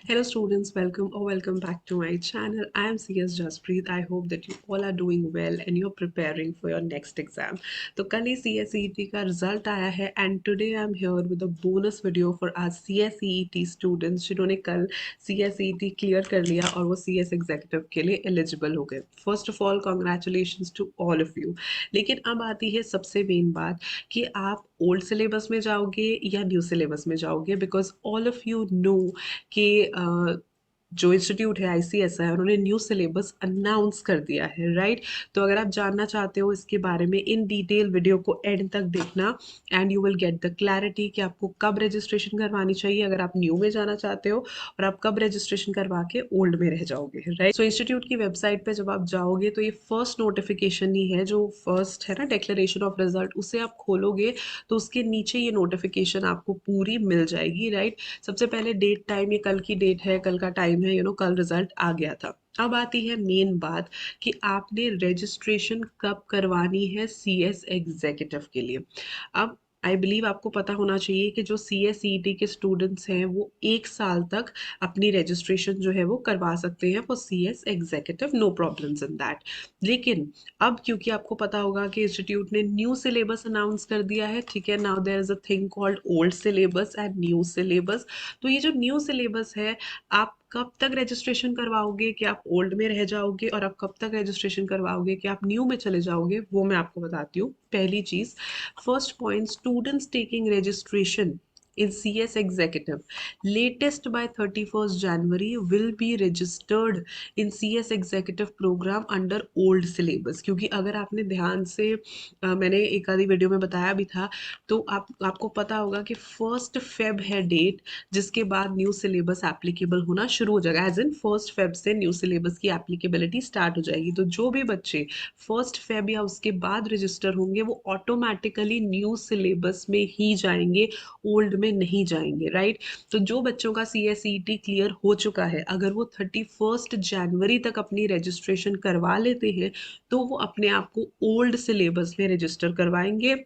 Hello students, welcome or welcome back to my channel. I am CS Jaspreet. I hope that you all are doing well and you're preparing for your next exam. तो कल ही CSET का result आया है and today I'm here with a bonus video for our CSET students जिन्होंने कल CSET clear कर लिया और वो CS एग्जीक्यूटिव के लिए एलिजिबल हो गए. First of all congratulations to all of you. लेकिन अब आती है सबसे मेन बात कि आप ओल्ड सिलेबस में जाओगे या न्यू सिलेबस में जाओगे because all of you know कि जो इंस्टीट्यूट है आईसीएसआई उन्होंने न्यू सिलेबस अनाउंस कर दिया है राइट. तो अगर आप जानना चाहते हो इसके बारे में इन डिटेल वीडियो को एंड तक देखना and you will get the clarity कि आपको कब रजिस्ट्रेशन करवानी चाहिए अगर आप न्यू में जाना चाहते हो और आप कब रजिस्ट्रेशन करवा के ओल्ड में रह जाओगे राइट. सो इंस्टीट्यूट की वेबसाइट पे जब आप जाओगे तो ये फर्स्ट नोटिफिकेशन ही है जो फर्स्ट है ना डिक्लेरेशन ऑफ रिजल्ट उसे आप खोलोगे तो उसके नीचे ये नोटिफिकेशन आपको पूरी मिल जाएगी राइट. सबसे पहले डेट टाइम ये कल की डेट है कल का टाइम है कल रिजल्ट आ गया था. अब आती है मेन बात कि आपने रजिस्ट्रेशन कब करवानी है सीएस एग्जीक्यूटिव के लिए. अब आई बिलीव आपको पता होना चाहिए कि जो सी एस सी टी के स्टूडेंट्स हैं वो 1 साल तक अपनी रजिस्ट्रेशन जो है वो करवा सकते हैं for C S executive. No problems in that. लेकिन अब क्योंकि आपको पता होगा कि इंस्टीट्यूट ने न्यू सिलेबस अनाउंस कर दिया है ठीक है. Now there is a thing called old syllabus and new syllabus. तो ये जो न्यू सिलेबस है आप कब तक रजिस्ट्रेशन करवाओगे कि आप ओल्ड में रह जाओगे और आप कब तक रजिस्ट्रेशन करवाओगे कि आप न्यू में चले जाओगे वो मैं आपको बताती हूँ. पहली चीज, first point, students taking registration in CS Executive latest by 31st January will be registered in CS Executive program under old syllabus. क्योंकि अगर आपने ध्यान से मैंने एक आधी वीडियो में बताया भी था तो आपको पता होगा कि 1 फेब है डेट जिसके बाद न्यू सिलेबस एप्लीकेबल होना शुरू हो जाएगा. एज इन 1 फेब से न्यू सिलेबस की एप्लीकेबिलिटी स्टार्ट हो जाएगी. तो जो भी बच्चे 1 फेब या उसके बाद रजिस्टर होंगे वो ऑटोमेटिकली न्यू सिलेबस में ही जाएंगे, ओल्ड में नहीं जाएंगे राइट. तो जो बच्चों का C S E T clear हो चुका है अगर वो 31 जनवरी तक अपनी रजिस्ट्रेशन करवा लेते हैं तो वो अपने आप को ओल्ड सिलेबस में रजिस्टर करवाएंगे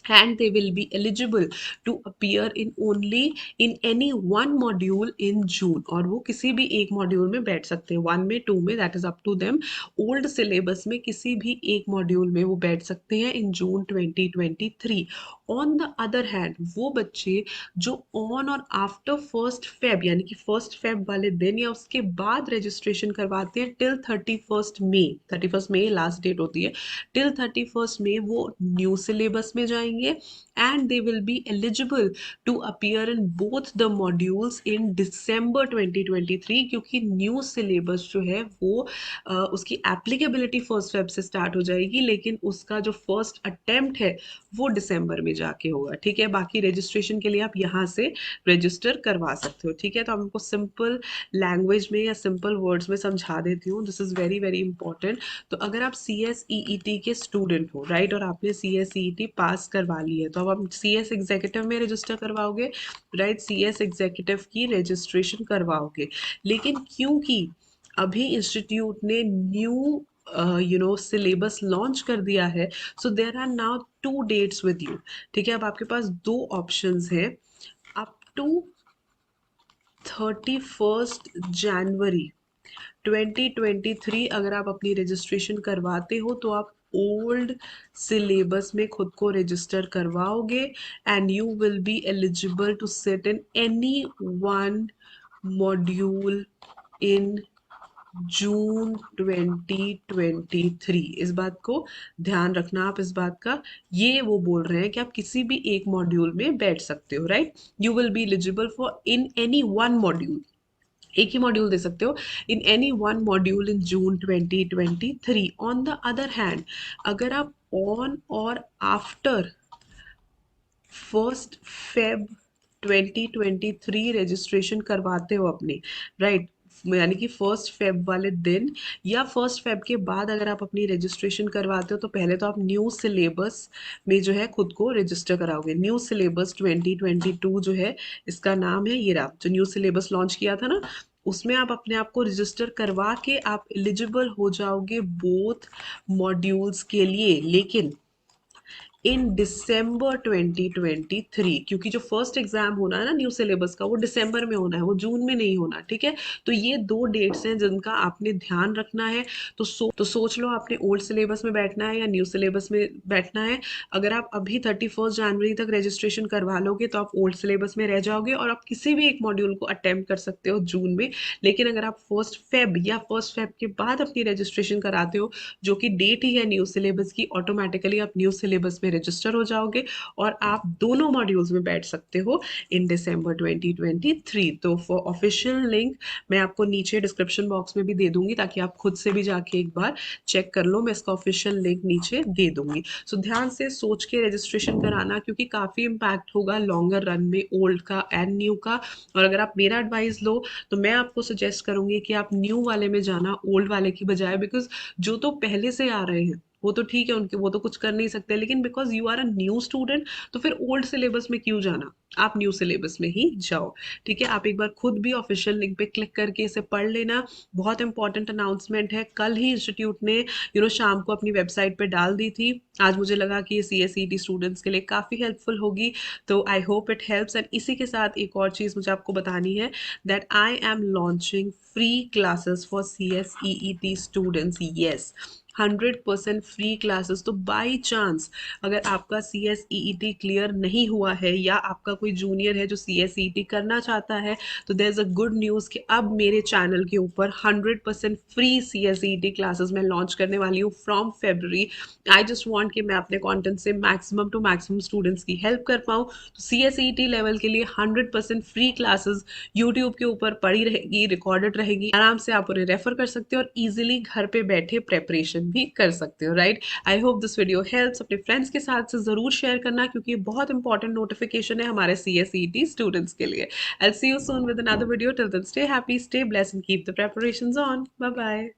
and they will be eligible to appear in only in any one module in June. और वो किसी भी एक मॉड्यूल में बैठ सकते हैं, 1 में 2 में, that is up to them. Old syllabus में किसी भी एक मॉड्यूल में वो बैठ सकते हैं इन June 2023. On the other hand वो बच्चे जो ऑन और आफ्टर 1 फेब यानी कि 1 फेब वाले दिन या उसके बाद रजिस्ट्रेशन करवाते हैं टिल 31 मई लास्ट डेट होती है, टिल 31 मई वो न्यू सिलेबस में जाएंगे and they will be eligible to appear in both the modules in December 2023. क्योंकि न्यू सिलेबस जो है वो उसकी एप्लीकेबिलिटी 1 फेब से स्टार्ट हो जाएगी लेकिन उसका जो फर्स्ट अटेम्प्ट है वो दिसंबर में जाके होगा ठीक है. बाकी रजिस्ट्रेशन के लिए आप यहाँ से रजिस्टर करवा सकते हो ठीक है. तो आपको सिंपल लैंग्वेज में या सिंपल वर्ड्स में समझा देती हूँ. This is very very important. तो अगर आप C S E E T के स्टूडेंट हो राइट और आपने सी S E E T pass करवा ली है तो अब आप सी एस एग्जीक्यूटिव में रजिस्टर करवाओगे राइट. सी एस एग्जीक्यूटिव की रजिस्ट्रेशन करवाओगे. लेकिन क्योंकि अभी इंस्टीट्यूट ने न्यू सिलेबस लॉन्च कर दिया है so there are now 2 dates with you ठीक है. अब आपके पास 2 ऑप्शंस हैं. अप टू 31 जनवरी 2023 अगर आप अपनी रजिस्ट्रेशन करवाते हो तो आप ओल्ड सिलेबस में खुद को रजिस्टर करवाओगे and you will be eligible to sit in any one module in June 2023. इस बात को ध्यान रखना आप. इस बात का ये वो बोल रहे हैं कि आप किसी भी एक मॉड्यूल में बैठ सकते हो right. You will be eligible for in any one module, एक ही मॉड्यूल दे सकते हो इन any one module in June 2023. On the other hand अगर आप ऑन और आफ्टर 1 फेब 2023 रजिस्ट्रेशन करवाते हो अपनी राइट यानी कि 1 फेब वाले दिन या 1 फेब के बाद अगर आप अपनी रजिस्ट्रेशन करवाते हो तो पहले तो आप न्यू सिलेबस में जो है खुद को रजिस्टर कराओगे. न्यू सिलेबस 2022 जो है इसका नाम है ये रहा जो न्यू सिलेबस लॉन्च किया था ना उसमें आप अपने आप को रजिस्टर करवा के आप एलिजिबल हो जाओगे बोथ मॉड्यूल्स के लिए. लेकिन इन दिसंबर 2023, क्योंकि जो फर्स्ट एग्जाम होना है ना न्यू सिलेबस का, वो दिसंबर में होना है, वो जून में नहीं होना, ठीक है। तो ये दो डेट्स हैं जिनका आपने ध्यान रखना है। तो सोच लो आपने ओल्ड सिलेबस में बैठना है या न्यू सिलेबस में बैठना है। अगर आप अभी 31 जनवरी तक रजिस्ट्रेशन करवा लोगे तो आप ओल्ड सिलेबस में रह जाओगे और आप किसी भी एक मॉड्यूल को अटेम्प्ट कर सकते हो जून में। लेकिन अगर आप फर्स्ट फेब या फर्स्ट फेब के बाद अपनी रजिस्ट्रेशन कराते हो, जो कि डेट ही है न्यू सिलेबस की, ऑटोमेटिकली आप न्यू सिलेबस में रजिस्टर हो जाओगे और आप दोनों मॉड्यूल्स में बैठ सकते हो इन दिसंबर 2023। तो फॉर ऑफिशियल लिंक मैं आपको नीचे डिस्क्रिप्शन बॉक्स में भी दे दूंगी, ताकि आप खुद से भी जाके एक बार चेक कर लो। मैं इसका ऑफिशियल लिंक नीचे दे दूंगी। सो ध्यान से सोच के रजिस्ट्रेशन कराना, क्योंकि काफ़ी इम्पैक्ट होगा लॉन्गर रन में ओल्ड का एंड न्यू का। और अगर आप मेरा एडवाइस लो तो मैं आपको सजेस्ट करूंगी कि आप न्यू वाले में जाना ओल्ड वाले की बजाय। बिकॉज जो तो पहले से आ रहे हैं वो तो ठीक है, उनके वो तो कुछ कर नहीं सकते, लेकिन because you are a new student तो फिर ओल्ड सिलेबस में क्यों जाना, आप न्यू सिलेबस में ही जाओ। ठीक है, आप एक बार खुद भी ऑफिशियल लिंक पे क्लिक करके इसे पढ़ लेना। बहुत इंपॉर्टेंट अनाउंसमेंट है, कल ही इंस्टीट्यूट ने शाम को अपनी वेबसाइट पे डाल दी थी। आज मुझे लगा कि ये CSET स्टूडेंट्स के लिए काफ़ी हेल्पफुल होगी, तो I hope it helps. And इसी के साथ एक और चीज़ मुझे आपको बतानी है, that I am launching free classes for CSEET students. Yes, 100% free classes. तो बाई चांस अगर आपका CSEET क्लियर नहीं हुआ है या आपका कोई जूनियर है जो CSEET करना चाहता है, तो there is a good news कि अब मेरे चैनल के ऊपर 100% फ्री CSEET क्लासेस मैं लॉन्च करने वाली हूँ from February। I just want कि मैं अपने कॉन्टेंट से मैक्सिमम टू मैक्सिमम स्टूडेंट्स की हेल्प कर पाऊँ। तो CSEET लेवल के लिए 100% फ्री क्लासेस यूट्यूब के ऊपर पड़ी रहेगी, रिकॉर्डेड रहेगी। आराम से आप उन्हें रेफर कर सकते हो और इजीली घर पे बैठे प्रेपरेशन भी कर सकते हो, right. I hope this video helps. अपने फ्रेंड्स के साथ से जरूर शेयर करना, क्योंकि ये बहुत इंपॉर्टेंट नोटिफिकेशन है हमारे CSET स्टूडेंट्स के लिए। I see you soon with another video. Till then stay happy, stay blessed and keep the preparations on. Bye bye.